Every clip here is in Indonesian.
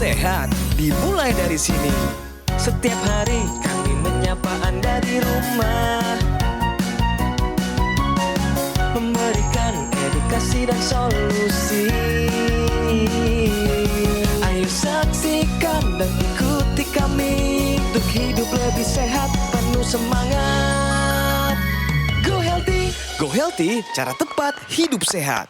sehat dimulai dari sini. Setiap hari kami menyapa Anda di rumah, memberikan edukasi dan solusi. Ayo saksikan dan ikuti kami untuk hidup lebih sehat, penuh semangat. Go Healthy, cara tepat hidup sehat.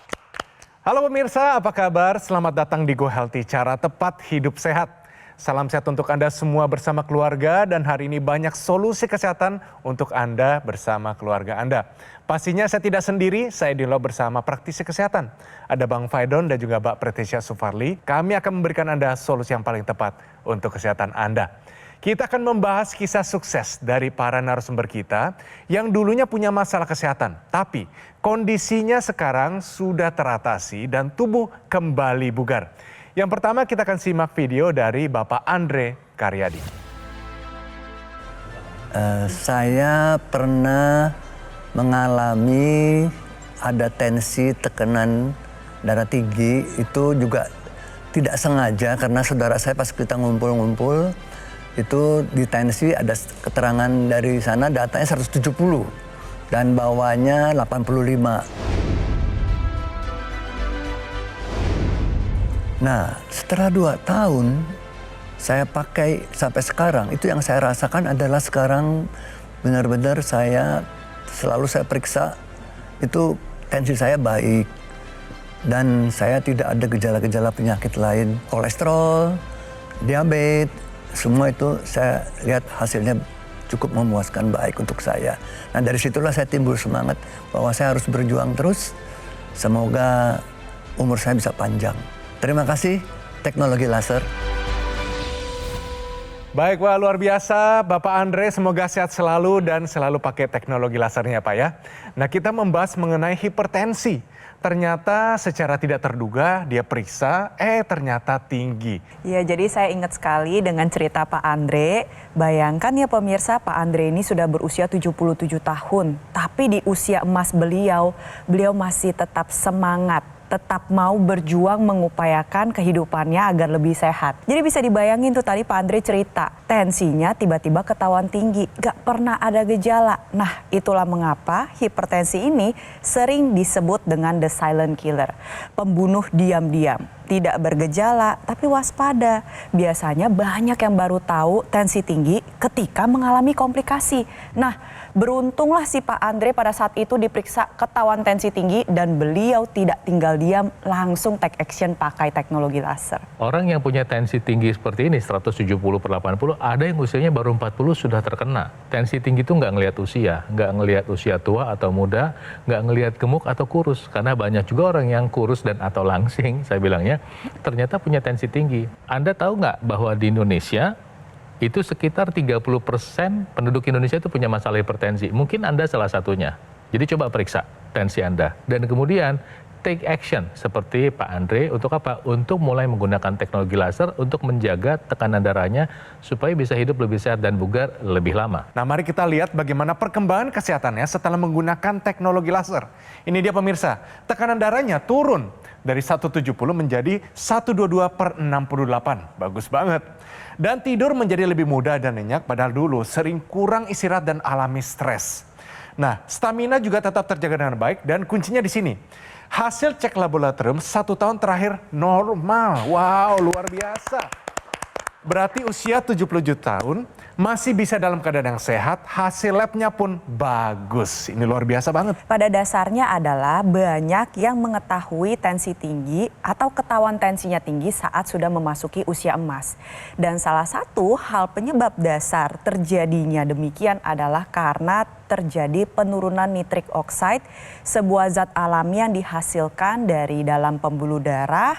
Halo pemirsa, apa kabar? Selamat datang di Go Healthy, cara tepat hidup sehat. Salam sehat untuk Anda semua bersama keluarga, dan hari ini banyak solusi kesehatan untuk Anda bersama keluarga Anda. Pastinya saya tidak sendiri, saya Dilo bersama praktisi kesehatan. Ada Bang Faidon dan juga Mbak Pretisha Sufarli. Kami akan memberikan Anda solusi yang paling tepat untuk kesehatan Anda. Kita akan membahas kisah sukses dari para narasumber kita yang dulunya punya masalah kesehatan, tapi kondisinya sekarang sudah teratasi dan tubuh kembali bugar. Yang pertama kita akan simak video dari Bapak Andre Karyadi. Saya pernah mengalami ada tensi, tekanan darah tinggi, itu juga tidak sengaja karena saudara saya pas kita ngumpul-ngumpul, itu di tensi ada keterangan dari sana datanya 170 dan bawahnya 85. Nah, setelah 2 tahun saya pakai sampai sekarang, itu yang saya rasakan adalah sekarang benar-benar saya periksa, itu tensi saya baik dan saya tidak ada gejala-gejala penyakit lain, kolesterol, diabetes. Semua itu saya lihat hasilnya cukup memuaskan, baik untuk saya. Nah dari situlah saya timbul semangat bahwa saya harus berjuang terus. Semoga umur saya bisa panjang. Terima kasih teknologi laser. Baik, wah luar biasa Bapak Andre, semoga sehat selalu dan selalu pakai teknologi lasernya Pak ya. Nah kita membahas mengenai hipertensi. Ternyata secara tidak terduga dia periksa, ternyata tinggi. Ya, jadi saya ingat sekali dengan cerita Pak Andre. Bayangkan ya pemirsa, Pak Andre ini sudah berusia 77 tahun. Tapi di usia emas beliau masih tetap semangat, tetap mau berjuang mengupayakan kehidupannya agar lebih sehat. Jadi bisa dibayangin tuh tadi Pak Andre cerita, tensinya tiba-tiba ketahuan tinggi, gak pernah ada gejala. Nah itulah mengapa hipertensi ini sering disebut dengan the silent killer, pembunuh diam-diam. Tidak bergejala tapi waspada. Biasanya banyak yang baru tahu tensi tinggi ketika mengalami komplikasi. Nah, beruntunglah si Pak Andre pada saat itu diperiksa ketahuan tensi tinggi dan beliau tidak tinggal diam, langsung take action pakai teknologi laser. Orang yang punya tensi tinggi seperti ini 170/80, ada yang usianya baru 40 sudah terkena. Tensi tinggi itu nggak ngelihat usia, nggak ngelihat usia tua atau muda, nggak ngelihat gemuk atau kurus. Karena banyak juga orang yang kurus dan atau langsing, saya bilangnya, ternyata punya tensi tinggi. Anda tahu nggak bahwa di Indonesia itu sekitar 30% penduduk Indonesia itu punya masalah hipertensi. Mungkin Anda salah satunya. Jadi coba periksa tensi Anda. Dan kemudian take action seperti Pak Andre untuk apa? Untuk mulai menggunakan teknologi laser untuk menjaga tekanan darahnya supaya bisa hidup lebih sehat dan bugar lebih lama. Nah mari kita lihat bagaimana perkembangan kesehatannya setelah menggunakan teknologi laser. Ini dia pemirsa, tekanan darahnya turun dari 170 menjadi 122/68. Bagus banget. Dan tidur menjadi lebih mudah dan nyenyak, padahal dulu sering kurang istirahat dan alami stres. Nah, stamina juga tetap terjaga dengan baik dan kuncinya di sini. Hasil cek laboratorium 1 tahun terakhir normal. Wow, luar biasa. Berarti usia 77 tahun masih bisa dalam keadaan yang sehat, hasil labnya pun bagus. Ini luar biasa banget. Pada dasarnya adalah banyak yang mengetahui tensi tinggi atau ketahuan tensinya tinggi saat sudah memasuki usia emas. Dan salah satu hal penyebab dasar terjadinya demikian adalah karena terjadi penurunan nitrik oxide, sebuah zat alami yang dihasilkan dari dalam pembuluh darah,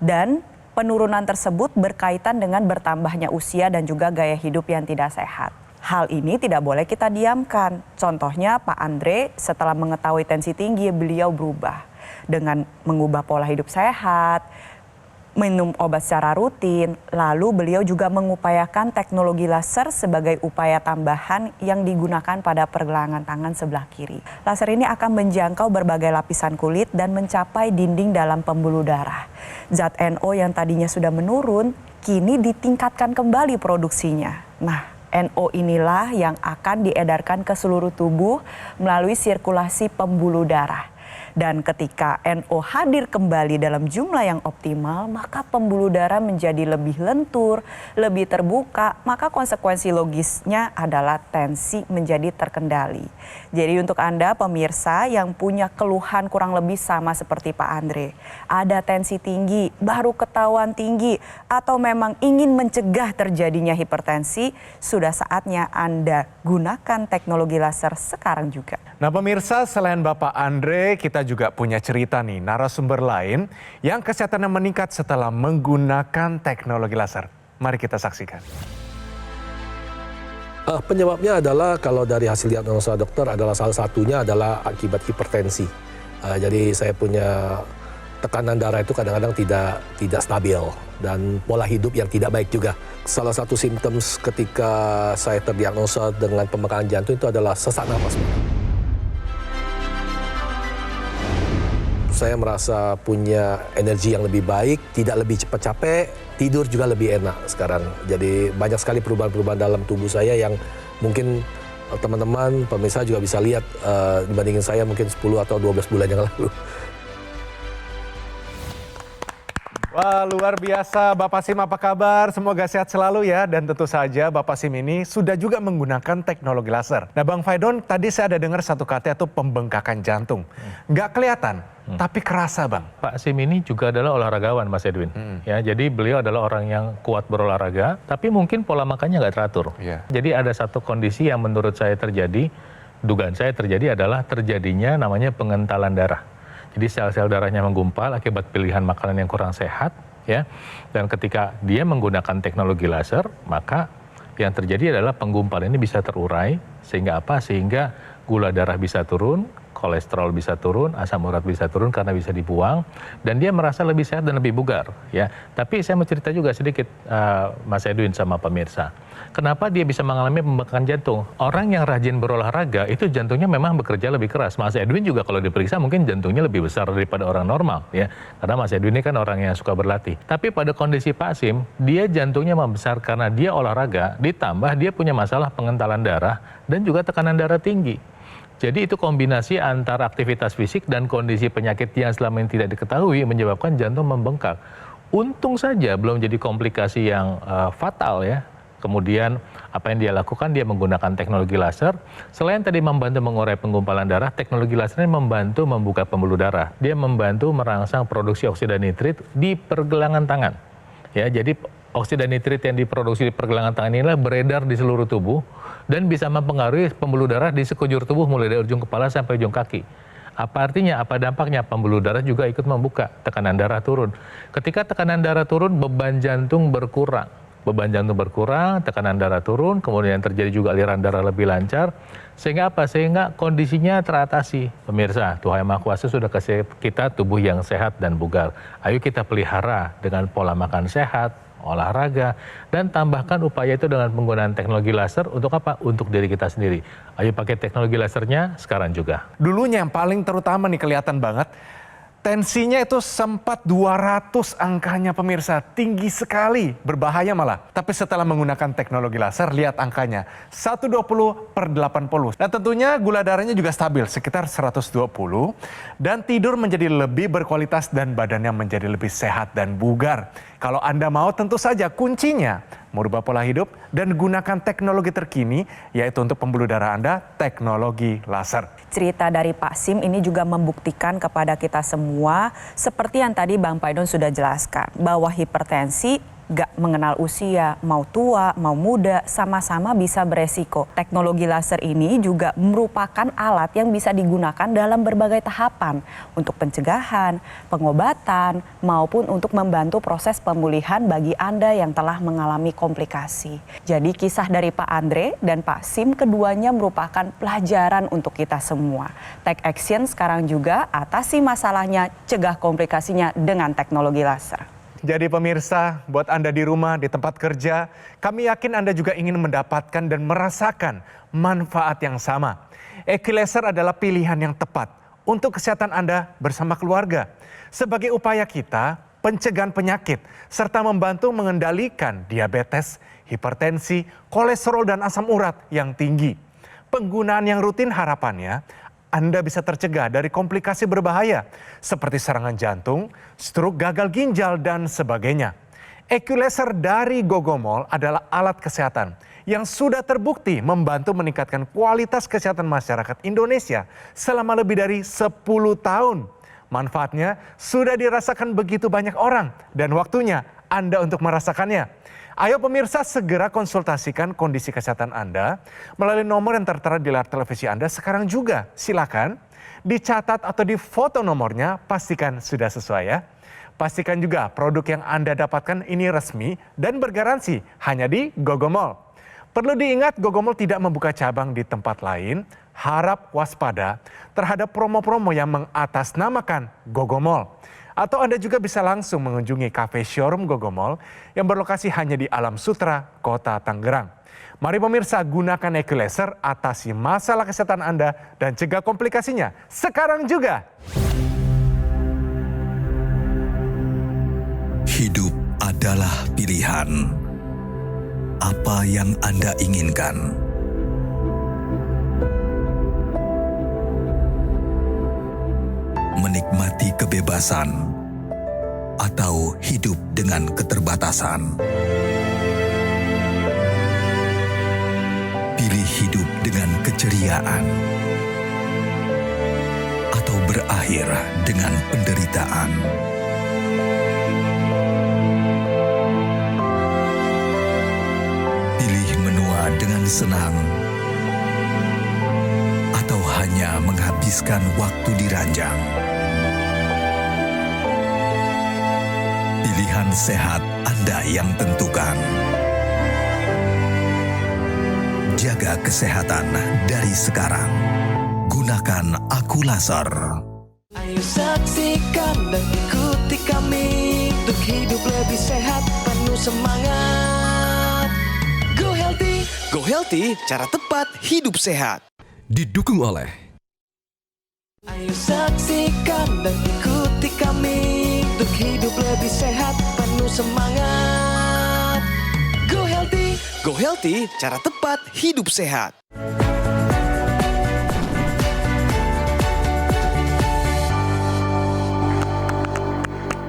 dan penurunan tersebut berkaitan dengan bertambahnya usia dan juga gaya hidup yang tidak sehat. Hal ini tidak boleh kita diamkan. Contohnya Pak Andre setelah mengetahui tensi tinggi, beliau berubah dengan mengubah pola hidup sehat, minum obat secara rutin, lalu beliau juga mengupayakan teknologi laser sebagai upaya tambahan yang digunakan pada pergelangan tangan sebelah kiri. Laser ini akan menjangkau berbagai lapisan kulit dan mencapai dinding dalam pembuluh darah. Zat NO yang tadinya sudah menurun, kini ditingkatkan kembali produksinya. Nah, NO inilah yang akan diedarkan ke seluruh tubuh melalui sirkulasi pembuluh darah. Dan ketika NO hadir kembali dalam jumlah yang optimal, maka pembuluh darah menjadi lebih lentur, lebih terbuka, maka konsekuensi logisnya adalah tensi menjadi terkendali. Jadi untuk Anda pemirsa yang punya keluhan kurang lebih sama seperti Pak Andre, ada tensi tinggi, baru ketahuan tinggi, atau memang ingin mencegah terjadinya hipertensi, sudah saatnya Anda gunakan teknologi laser sekarang juga. Nah pemirsa, selain Bapak Andre, kita juga punya cerita nih, narasumber lain yang kesehatannya meningkat setelah menggunakan teknologi laser. Mari kita saksikan. Penyebabnya adalah kalau dari hasil diagnosa dokter adalah salah satunya adalah akibat hipertensi. Jadi saya punya tekanan darah itu kadang-kadang tidak stabil dan pola hidup yang tidak baik juga. Salah satu simptom ketika saya terdiagnosa dengan pembengkakan jantung itu adalah sesak napas. Saya merasa punya energi yang lebih baik, tidak lebih cepat capek, tidur juga lebih enak sekarang. Jadi banyak sekali perubahan-perubahan dalam tubuh saya yang mungkin teman-teman, pemirsa juga bisa lihat dibandingin saya mungkin 10 atau 12 bulan yang lalu. Wah, luar biasa Bapak Sim, apa kabar? Semoga sehat selalu ya. Dan tentu saja Bapak Sim ini sudah juga menggunakan teknologi laser. Nah Bang Faidon, tadi saya ada dengar satu kata itu pembengkakan jantung. Nggak kelihatan, tapi kerasa Bang. Pak Sim ini juga adalah olahragawan Mas Edwin. Ya, jadi beliau adalah orang yang kuat berolahraga, tapi mungkin pola makannya nggak teratur. Jadi ada satu kondisi yang menurut saya terjadi, dugaan saya terjadi adalah terjadinya namanya pengentalan darah. Jadi sel-sel darahnya menggumpal akibat pilihan makanan yang kurang sehat, ya. Dan ketika dia menggunakan teknologi laser, maka yang terjadi adalah penggumpalan ini bisa terurai, sehingga apa? Sehingga gula darah bisa turun, kolesterol bisa turun, asam urat bisa turun karena bisa dibuang, dan dia merasa lebih sehat dan lebih bugar, ya. Tapi saya mau cerita juga sedikit, Mas Edwin sama pemirsa. Kenapa dia bisa mengalami pembengkakan jantung? Orang yang rajin berolahraga itu jantungnya memang bekerja lebih keras. Mas Edwin juga kalau diperiksa mungkin jantungnya lebih besar daripada orang normal, ya. Karena Mas Edwin ini kan orang yang suka berlatih. Tapi pada kondisi Pak Sim, dia jantungnya membesar karena dia olahraga, ditambah dia punya masalah pengentalan darah dan juga tekanan darah tinggi. Jadi itu kombinasi antara aktivitas fisik dan kondisi penyakit yang selama ini tidak diketahui menyebabkan jantung membengkak. Untung saja belum jadi komplikasi yang fatal, ya. Kemudian apa yang dia lakukan, dia menggunakan teknologi laser. Selain tadi membantu mengurai penggumpalan darah, teknologi laser ini membantu membuka pembuluh darah. Dia membantu merangsang produksi oksida nitrit di pergelangan tangan. Ya, jadi oksida nitrit yang diproduksi di pergelangan tangan inilah beredar di seluruh tubuh dan bisa mempengaruhi pembuluh darah di sekujur tubuh mulai dari ujung kepala sampai ujung kaki. Apa artinya? Apa dampaknya? Pembuluh darah juga ikut membuka, tekanan darah turun. Ketika tekanan darah turun, beban jantung berkurang. Beban jantung berkurang, tekanan darah turun, kemudian terjadi juga aliran darah lebih lancar. Sehingga apa? Sehingga kondisinya teratasi. Pemirsa, Tuhan Yang Maha Kuasa sudah kasih kita tubuh yang sehat dan bugar. Ayo kita pelihara dengan pola makan sehat, olahraga, dan tambahkan upaya itu dengan penggunaan teknologi laser untuk apa? Untuk diri kita sendiri. Ayo pakai teknologi lasernya sekarang juga. Dulunya yang paling terutama nih kelihatan banget, tensinya itu sempat 200 angkanya pemirsa, tinggi sekali, berbahaya malah. Tapi setelah menggunakan teknologi laser, lihat angkanya, 120/80. Nah tentunya gula darahnya juga stabil, sekitar 120. Dan tidur menjadi lebih berkualitas dan badannya menjadi lebih sehat dan bugar. Kalau Anda mau tentu saja kuncinya merubah pola hidup dan gunakan teknologi terkini, yaitu untuk pembuluh darah Anda, teknologi laser. Cerita dari Pak Sim ini juga membuktikan kepada kita semua, seperti yang tadi Bang Faidon sudah jelaskan, bahwa hipertensi gak mengenal usia, mau tua, mau muda, sama-sama bisa beresiko. Teknologi laser ini juga merupakan alat yang bisa digunakan dalam berbagai tahapan untuk pencegahan, pengobatan, maupun untuk membantu proses pemulihan bagi Anda yang telah mengalami komplikasi. Jadi kisah dari Pak Andre dan Pak Sim keduanya merupakan pelajaran untuk kita semua. Take action sekarang juga, atasi masalahnya, cegah komplikasinya dengan teknologi laser. Jadi pemirsa, buat Anda di rumah, di tempat kerja, kami yakin Anda juga ingin mendapatkan dan merasakan manfaat yang sama. Equilaser adalah pilihan yang tepat untuk kesehatan Anda bersama keluarga. Sebagai upaya kita, pencegahan penyakit, serta membantu mengendalikan diabetes, hipertensi, kolesterol dan asam urat yang tinggi. Penggunaan yang rutin harapannya, Anda bisa tercegah dari komplikasi berbahaya seperti serangan jantung, stroke, gagal ginjal, dan sebagainya. Equilaser dari Gogomol adalah alat kesehatan yang sudah terbukti membantu meningkatkan kualitas kesehatan masyarakat Indonesia selama lebih dari 10 tahun. Manfaatnya sudah dirasakan begitu banyak orang dan waktunya Anda untuk merasakannya. Ayo pemirsa, segera konsultasikan kondisi kesehatan Anda melalui nomor yang tertera di layar televisi Anda sekarang juga. Silakan dicatat atau difoto nomornya, pastikan sudah sesuai ya. Pastikan juga produk yang Anda dapatkan ini resmi dan bergaransi hanya di Gogomol. Perlu diingat, Gogomol tidak membuka cabang di tempat lain. Harap waspada terhadap promo-promo yang mengatasnamakan Gogomol. Atau Anda juga bisa langsung mengunjungi cafe showroom Gogomol yang berlokasi hanya di Alam Sutra, Kota Tangerang. Mari pemirsa, gunakan Equilaser, atasi masalah kesehatan Anda dan cegah komplikasinya sekarang juga. Hidup adalah pilihan. Apa yang Anda inginkan? Menikmati kebebasan atau hidup dengan keterbatasan. Pilih hidup dengan keceriaan atau berakhir dengan penderitaan. Pilih menua dengan senang atau hanya menghabiskan waktu di ranjang. Pilihan sehat Anda yang tentukan. Jaga kesehatan dari sekarang. Gunakan Aqulaser. Ayo saksikan dan ikuti kami untuk hidup lebih sehat, penuh semangat. Go Healthy, Go Healthy, cara tepat hidup sehat. Didukung oleh Ayo saksikan dan ikuti kami untuk hidup lebih sehat, penuh semangat. Go Healthy, cara tepat hidup sehat.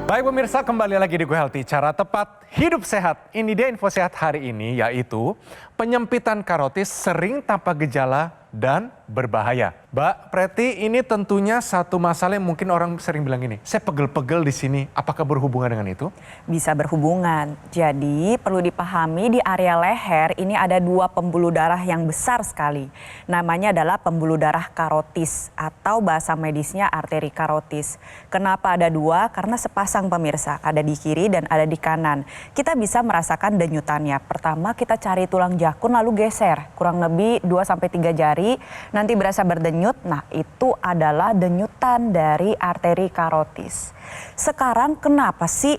Baik pemirsa, kembali lagi di Go Healthy, cara tepat hidup sehat. Ini dia info sehat hari ini, yaitu penyempitan karotis sering tanpa gejala dan berbahaya. Mbak Preti, ini tentunya satu masalah yang mungkin orang sering bilang gini, saya pegel-pegel di sini. Apakah berhubungan dengan itu? Bisa berhubungan. Jadi perlu dipahami di area leher ini ada dua pembuluh darah yang besar sekali. Namanya adalah pembuluh darah karotis atau bahasa medisnya arteri karotis. Kenapa ada dua? Karena sepasang pemirsa, ada di kiri dan ada di kanan. Kita bisa merasakan denyutannya. Pertama kita cari tulang jakun lalu geser kurang lebih 2-3 jari, nanti berasa berdenyut. Nah, itu adalah denyutan dari arteri karotis. Sekarang kenapa sih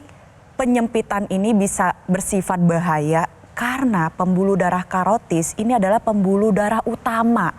penyempitan ini bisa bersifat bahaya? Karena pembuluh darah karotis ini adalah pembuluh darah utama.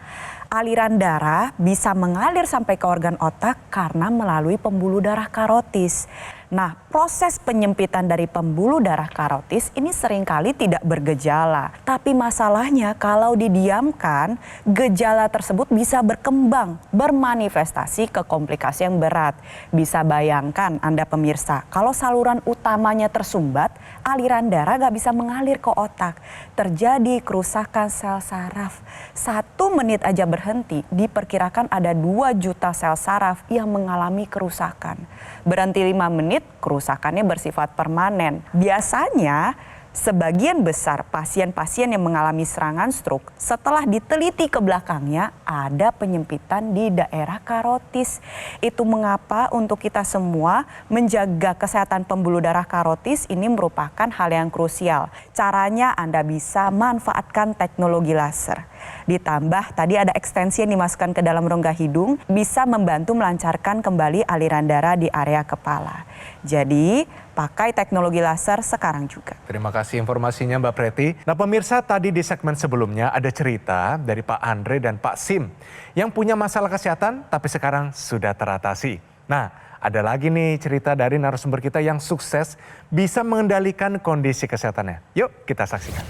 Aliran darah bisa mengalir sampai ke organ otak karena melalui pembuluh darah karotis. Nah, proses penyempitan dari pembuluh darah karotis ini seringkali tidak bergejala. Tapi masalahnya kalau didiamkan, gejala tersebut bisa berkembang, bermanifestasi ke komplikasi yang berat. Bisa bayangkan Anda pemirsa, kalau saluran utamanya tersumbat, aliran darah gak bisa mengalir ke otak. Terjadi kerusakan sel saraf. 1 menit aja berhenti, diperkirakan ada 2 juta sel saraf yang mengalami kerusakan. Berhenti 5 menit, kerusakannya bersifat permanen. Biasanya sebagian besar pasien-pasien yang mengalami serangan stroke setelah diteliti ke belakangnya ada penyempitan di daerah karotis. Itu mengapa untuk kita semua menjaga kesehatan pembuluh darah karotis ini merupakan hal yang krusial. Caranya Anda bisa manfaatkan teknologi laser. Ditambah tadi ada ekstensi yang dimasukkan ke dalam rongga hidung bisa membantu melancarkan kembali aliran darah di area kepala. Jadi pakai teknologi laser sekarang juga. Terima kasih informasinya Mbak Preti. Nah pemirsa, tadi di segmen sebelumnya ada cerita dari Pak Andre dan Pak Sim yang punya masalah kesehatan tapi sekarang sudah teratasi. Nah ada lagi nih cerita dari narasumber kita yang sukses bisa mengendalikan kondisi kesehatannya. Yuk kita saksikan.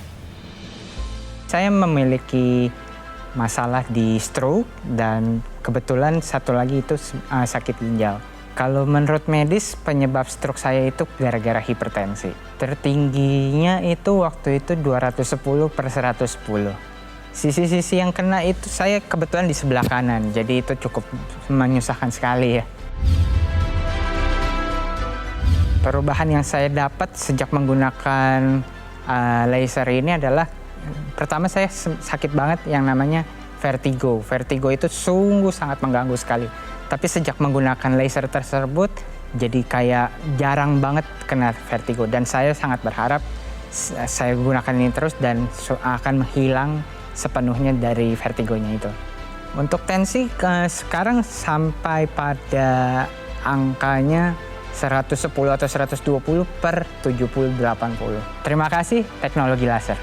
Saya memiliki masalah di stroke dan kebetulan satu lagi itu sakit ginjal. Kalau menurut medis penyebab stroke saya itu gara-gara hipertensi. Tertingginya itu waktu itu 210/110. Sisi-sisi yang kena itu saya kebetulan di sebelah kanan, jadi itu cukup menyusahkan sekali ya. Perubahan yang saya dapat sejak menggunakan laser ini adalah pertama saya sakit banget yang namanya vertigo. Vertigo itu sungguh sangat mengganggu sekali. Tapi sejak menggunakan laser tersebut, jadi kayak jarang banget kena vertigo. Dan saya sangat berharap saya gunakan ini terus dan akan menghilang sepenuhnya dari vertigonya itu. Untuk tensi sekarang sampai pada angkanya 110 atau 120/70/80. Terima kasih teknologi laser.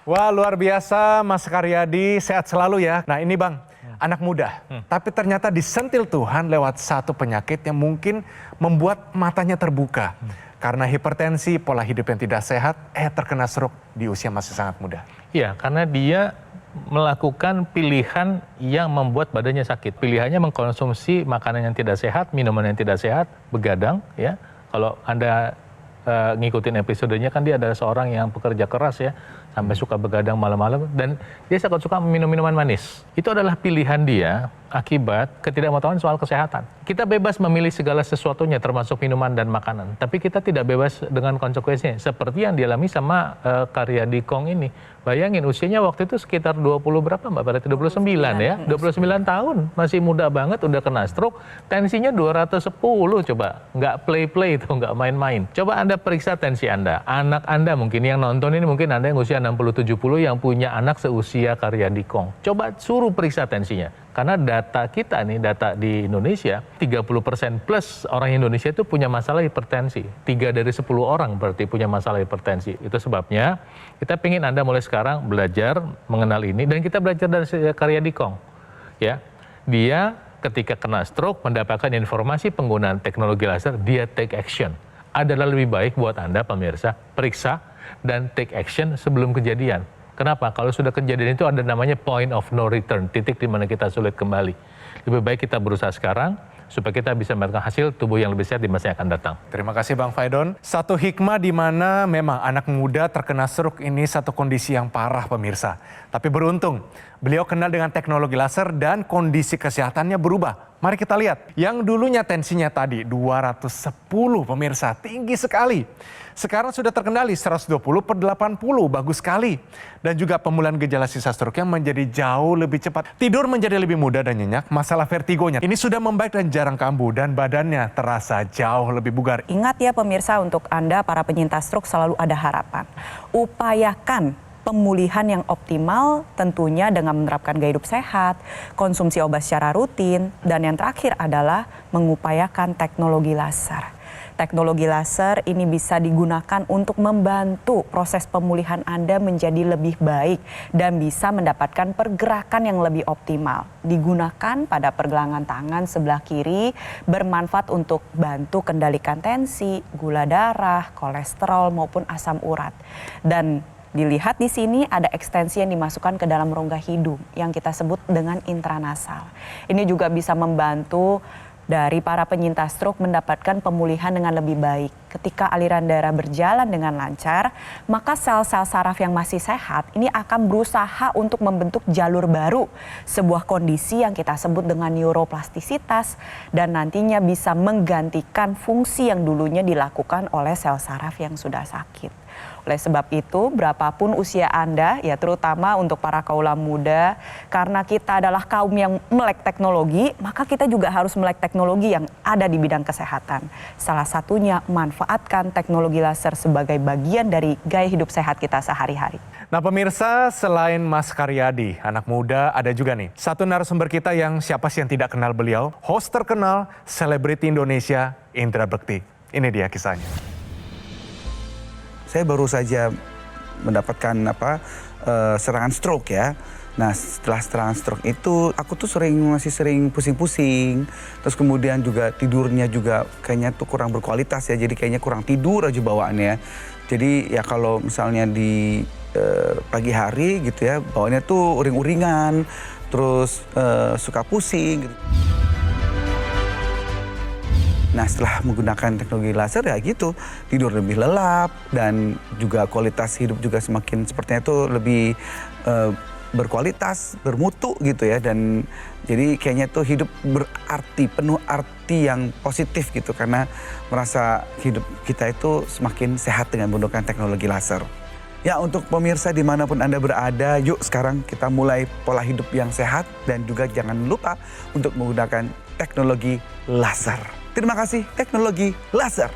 Wah luar biasa Mas Karyadi, sehat selalu ya. Nah ini Bang, anak muda, tapi ternyata disentil Tuhan lewat satu penyakit yang mungkin membuat matanya terbuka. Karena hipertensi, pola hidup yang tidak sehat, terkena stroke di usia masih sangat muda. Iya, karena dia melakukan pilihan yang membuat badannya sakit. Pilihannya mengkonsumsi makanan yang tidak sehat, minuman yang tidak sehat, begadang ya. Kalau Anda ngikutin episodenya kan dia adalah seorang yang pekerja keras ya, sampai suka begadang malam-malam dan dia sangat suka minum minuman manis. Itu adalah pilihan dia akibat ketidakmengetahuan soal kesehatan. Kita bebas memilih segala sesuatunya termasuk minuman dan makanan, tapi kita tidak bebas dengan konsekuensinya. Seperti yang dialami sama Karyadi Kong ini. Bayangin usianya waktu itu sekitar 20 berapa Mbak? Berarti 29 ya. 29 tahun, masih muda banget udah kena stroke. Tensinya 210 coba. Nggak play-play itu, nggak main-main. Coba Anda periksa tensi Anda. Anak Anda mungkin yang nonton ini mungkin Anda yang usia 60-70 yang punya anak seusia Karyadi Kong. Coba suruh periksa tensinya. Karena data kita nih, data di Indonesia, 30% plus orang Indonesia itu punya masalah hipertensi. 3 dari 10 orang berarti punya masalah hipertensi. Itu sebabnya kita ingin Anda mulai sekarang belajar mengenal ini. Dan kita belajar dari Karyadi Kong. Ya, dia ketika kena stroke mendapatkan informasi penggunaan teknologi laser, dia take action. Adalah lebih baik buat Anda pemirsa, periksa dan take action sebelum kejadian. Kenapa? Kalau sudah kejadian itu ada namanya point of no return, titik di mana kita sulit kembali. Lebih baik kita berusaha sekarang supaya kita bisa mendapatkan hasil tubuh yang lebih sehat di masa yang akan datang. Terima kasih Bang Faidon. Satu hikmah di mana memang anak muda terkena stroke ini satu kondisi yang parah pemirsa. Tapi beruntung, beliau kenal dengan teknologi laser dan kondisi kesehatannya berubah. Mari kita lihat, yang dulunya tensinya tadi 210 pemirsa, tinggi sekali. Sekarang sudah terkendali 120/80, bagus sekali. Dan juga pemulihan gejala sisa stroke yang menjadi jauh lebih cepat. Tidur menjadi lebih mudah dan nyenyak, masalah vertigonya ini sudah membaik dan jarang kambuh dan badannya terasa jauh lebih bugar. Ingat ya pemirsa, untuk Anda para penyintas stroke selalu ada harapan. Upayakan pemulihan yang optimal tentunya dengan menerapkan gaya hidup sehat, konsumsi obat secara rutin, dan yang terakhir adalah mengupayakan teknologi laser. Teknologi laser ini bisa digunakan untuk membantu proses pemulihan Anda menjadi lebih baik dan bisa mendapatkan pergerakan yang lebih optimal. Digunakan pada pergelangan tangan sebelah kiri, bermanfaat untuk bantu kendalikan tensi, gula darah, kolesterol maupun asam urat. Dan dilihat di sini ada ekstensi yang dimasukkan ke dalam rongga hidung yang kita sebut dengan intranasal. Ini juga bisa membantu dari para penyintas stroke mendapatkan pemulihan dengan lebih baik. Ketika aliran darah berjalan dengan lancar, maka sel-sel saraf yang masih sehat ini akan berusaha untuk membentuk jalur baru. Sebuah kondisi yang kita sebut dengan neuroplastisitas dan nantinya bisa menggantikan fungsi yang dulunya dilakukan oleh sel saraf yang sudah sakit. Oleh sebab itu, berapapun usia Anda, ya terutama untuk para kaula muda, karena kita adalah kaum yang melek teknologi, maka kita juga harus melek teknologi yang ada di bidang kesehatan. Salah satunya manfaatkan teknologi laser sebagai bagian dari gaya hidup sehat kita sehari-hari. Nah pemirsa, selain Mas Karyadi, anak muda, ada juga nih satu narasumber kita yang siapa sih yang tidak kenal beliau, host terkenal, selebriti Indonesia, Indra Bekti. Ini dia kisahnya. Saya baru saja mendapatkan serangan stroke ya. Nah setelah serangan stroke itu aku tuh masih sering pusing-pusing. Terus kemudian juga tidurnya juga kayaknya tuh kurang berkualitas ya. Jadi kayaknya kurang tidur aja bawaannya. Jadi ya kalau misalnya di pagi hari gitu ya, bawaannya tuh uring-uringan, terus suka pusing gitu. Nah setelah menggunakan teknologi laser ya gitu, tidur lebih lelap dan juga kualitas hidup juga semakin sepertinya itu lebih berkualitas, bermutu gitu ya. Dan jadi kayaknya tuh hidup berarti, penuh arti yang positif gitu karena merasa hidup kita itu semakin sehat dengan menggunakan teknologi laser. Ya untuk pemirsa dimanapun Anda berada, yuk sekarang kita mulai pola hidup yang sehat dan juga jangan lupa untuk menggunakan teknologi laser. Terima kasih teknologi laser.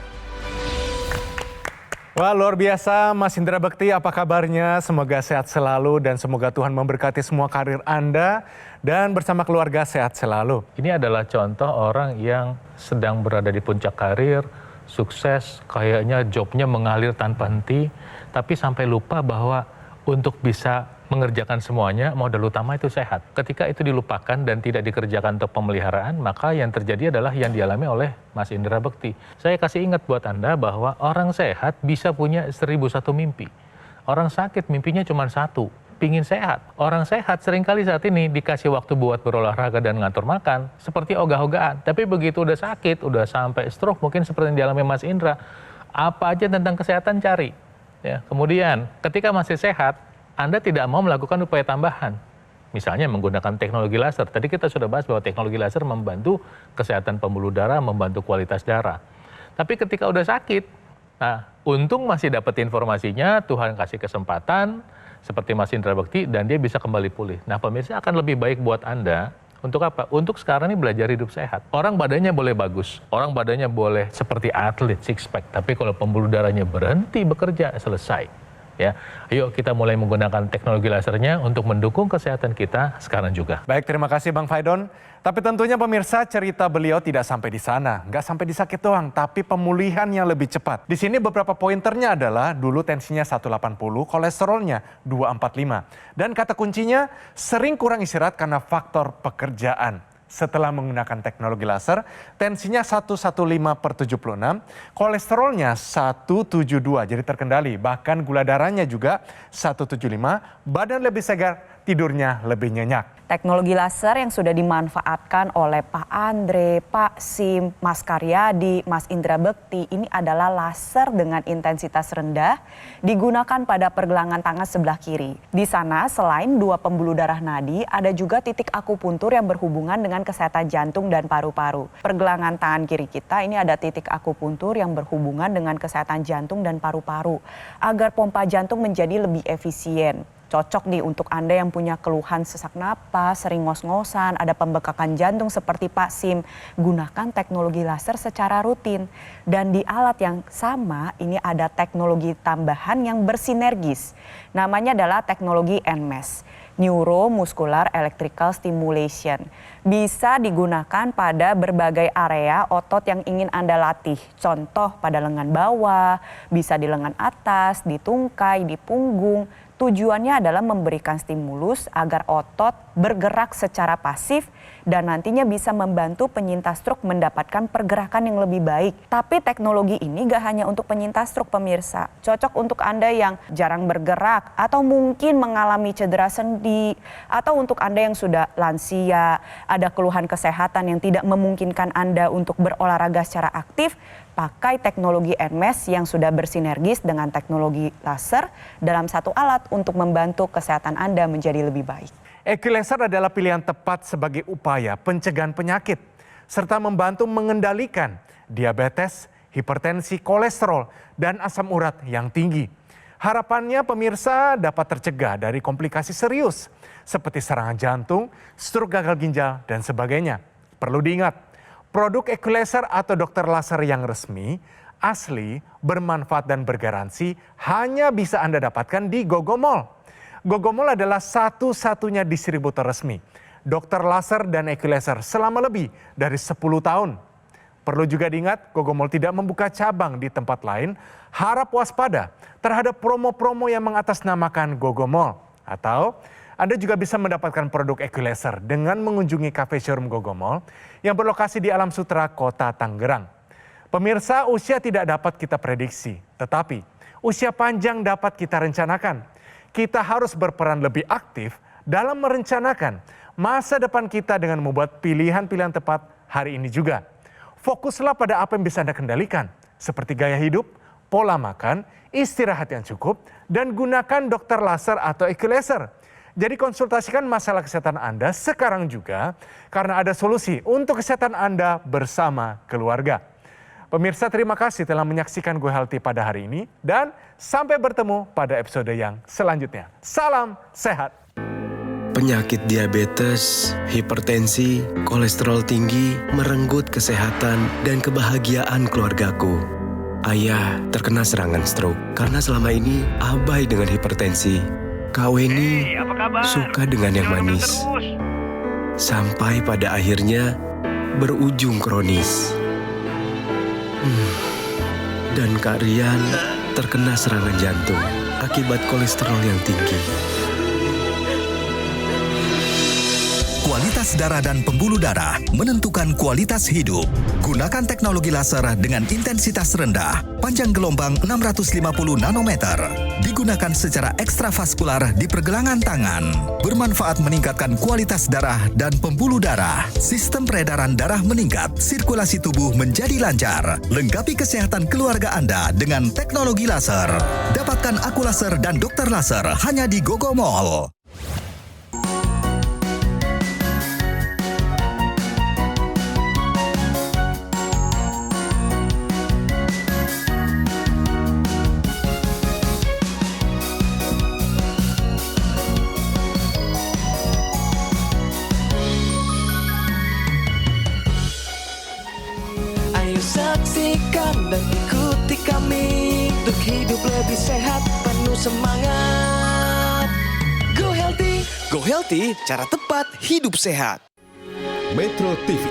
Wah luar biasa Mas Indra Bekti, apa kabarnya? Semoga sehat selalu dan semoga Tuhan memberkati semua karir Anda dan bersama keluarga sehat selalu. Ini adalah contoh orang yang sedang berada di puncak karir, sukses, kayaknya jobnya mengalir tanpa henti, tapi sampai lupa bahwa untuk bisa mengerjakan semuanya, modal utama itu sehat. Ketika itu dilupakan dan tidak dikerjakan untuk pemeliharaan, maka yang terjadi adalah yang dialami oleh Mas Indra Bekti. Saya kasih ingat buat Anda bahwa orang sehat bisa punya 1001 mimpi. Orang sakit mimpinya cuma satu, pingin sehat. Orang sehat seringkali saat ini dikasih waktu buat berolahraga dan ngatur makan, seperti ogah-ogahan. Tapi begitu udah sakit, udah sampai stroke, mungkin seperti yang dialami Mas Indra, apa aja tentang kesehatan cari. Ya, kemudian ketika masih sehat, Anda tidak mau melakukan upaya tambahan. Misalnya menggunakan teknologi laser. Tadi kita sudah bahas bahwa teknologi laser membantu kesehatan pembuluh darah, membantu kualitas darah. Tapi ketika udah sakit, nah untung masih dapat informasinya, Tuhan kasih kesempatan, seperti Mas Indra Bekti, dan dia bisa kembali pulih. Nah pemirsa akan lebih baik buat Anda, untuk apa? Untuk sekarang ini belajar hidup sehat. Orang badannya boleh bagus, orang badannya boleh seperti atlet, six pack, tapi kalau pembuluh darahnya berhenti bekerja, selesai. Ya, ayo kita mulai menggunakan teknologi lasernya untuk mendukung kesehatan kita sekarang juga. Baik, terima kasih Bang Faidon. Tapi tentunya pemirsa, cerita beliau tidak sampai di sana. Nggak sampai di sakit doang, tapi pemulihan yang lebih cepat. Di sini beberapa pointernya adalah dulu tensinya 180, kolesterolnya 245. Dan kata kuncinya, sering kurang istirahat karena faktor pekerjaan. Setelah menggunakan teknologi laser, tensinya 115/76, kolesterolnya 172, jadi terkendali. Bahkan gula darahnya juga 175, badan lebih segar, tidurnya lebih nyenyak. Teknologi laser yang sudah dimanfaatkan oleh Pak Andre, Pak Sim, Mas Karyadi, Mas Indra Bekti, ini adalah laser dengan intensitas rendah digunakan pada pergelangan tangan sebelah kiri. Di sana selain 2 pembuluh darah nadi, ada juga titik akupuntur yang berhubungan dengan kesehatan jantung dan paru-paru. Pergelangan tangan kiri kita ini ada titik akupuntur yang berhubungan dengan kesehatan jantung dan paru-paru agar pompa jantung menjadi lebih efisien. Cocok nih untuk Anda yang punya keluhan sesak napas, sering ngos-ngosan, ada pembekakan jantung seperti Pak Sim. Gunakan teknologi laser secara rutin. Dan di alat yang sama ini ada teknologi tambahan yang bersinergis. Namanya adalah teknologi NMES, Neuromuscular Electrical Stimulation. Bisa digunakan pada berbagai area otot yang ingin Anda latih. Contoh pada lengan bawah, bisa di lengan atas, di tungkai, di punggung. Tujuannya adalah memberikan stimulus agar otot bergerak secara pasif dan nantinya bisa membantu penyintas stroke mendapatkan pergerakan yang lebih baik. Tapi teknologi ini gak hanya untuk penyintas stroke pemirsa. Cocok untuk Anda yang jarang bergerak atau mungkin mengalami cedera sendi. Atau untuk Anda yang sudah lansia, ada keluhan kesehatan yang tidak memungkinkan Anda untuk berolahraga secara aktif. Pakai teknologi NMES yang sudah bersinergis dengan teknologi laser dalam satu alat untuk membantu kesehatan Anda menjadi lebih baik. Equilaser adalah pilihan tepat sebagai upaya pencegahan penyakit serta membantu mengendalikan diabetes, hipertensi, kolesterol, dan asam urat yang tinggi. Harapannya pemirsa dapat tercegah dari komplikasi serius seperti serangan jantung, stroke gagal ginjal, dan sebagainya. Perlu diingat, produk equalizer atau dokter laser yang resmi, asli, bermanfaat dan bergaransi hanya bisa Anda dapatkan di Gogomall. Gogomall adalah satu-satunya distributor resmi dokter laser dan equalizer selama lebih dari 10 tahun. Perlu juga diingat, Gogomall tidak membuka cabang di tempat lain. Harap waspada terhadap promo-promo yang mengatasnamakan Gogomall. Atau Anda juga bisa mendapatkan produk equalizer dengan mengunjungi cafe showroom Gogomall yang berlokasi di Alam Sutera, Kota Tangerang. Pemirsa, usia tidak dapat kita prediksi, tetapi usia panjang dapat kita rencanakan. Kita harus berperan lebih aktif dalam merencanakan masa depan kita dengan membuat pilihan-pilihan tepat hari ini juga. Fokuslah pada apa yang bisa Anda kendalikan, seperti gaya hidup, pola makan, istirahat yang cukup, dan gunakan dokter laser atau equalizer. Jadi konsultasikan masalah kesehatan Anda sekarang juga, karena ada solusi untuk kesehatan Anda bersama keluarga. Pemirsa, terima kasih telah menyaksikan Go Healthy pada hari ini, dan sampai bertemu pada episode yang selanjutnya. Salam sehat! Penyakit diabetes, hipertensi, kolesterol tinggi merenggut kesehatan dan kebahagiaan keluargaku. Ayah terkena serangan stroke karena selama ini abai dengan hipertensi. Kak Weni suka dengan yang manis. Sampai pada akhirnya berujung kronis. Dan Kak Rian terkena serangan jantung akibat kolesterol yang tinggi. Kualitas darah dan pembuluh darah menentukan kualitas hidup. Gunakan teknologi laser dengan intensitas rendah, panjang gelombang 650 nanometer. Digunakan secara ekstravaskular di pergelangan tangan. Bermanfaat meningkatkan kualitas darah dan pembuluh darah. Sistem peredaran darah meningkat, sirkulasi tubuh menjadi lancar. Lengkapi kesehatan keluarga Anda dengan teknologi laser. Dapatkan aku laser dan dokter laser hanya di Gogomall. Saksikan dan ikuti kami untuk hidup lebih sehat, penuh semangat. Go Healthy, cara tepat hidup sehat. Metro TV.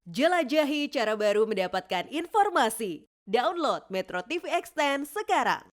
Jelajahi cara baru mendapatkan informasi. Download Metro TV Extend sekarang.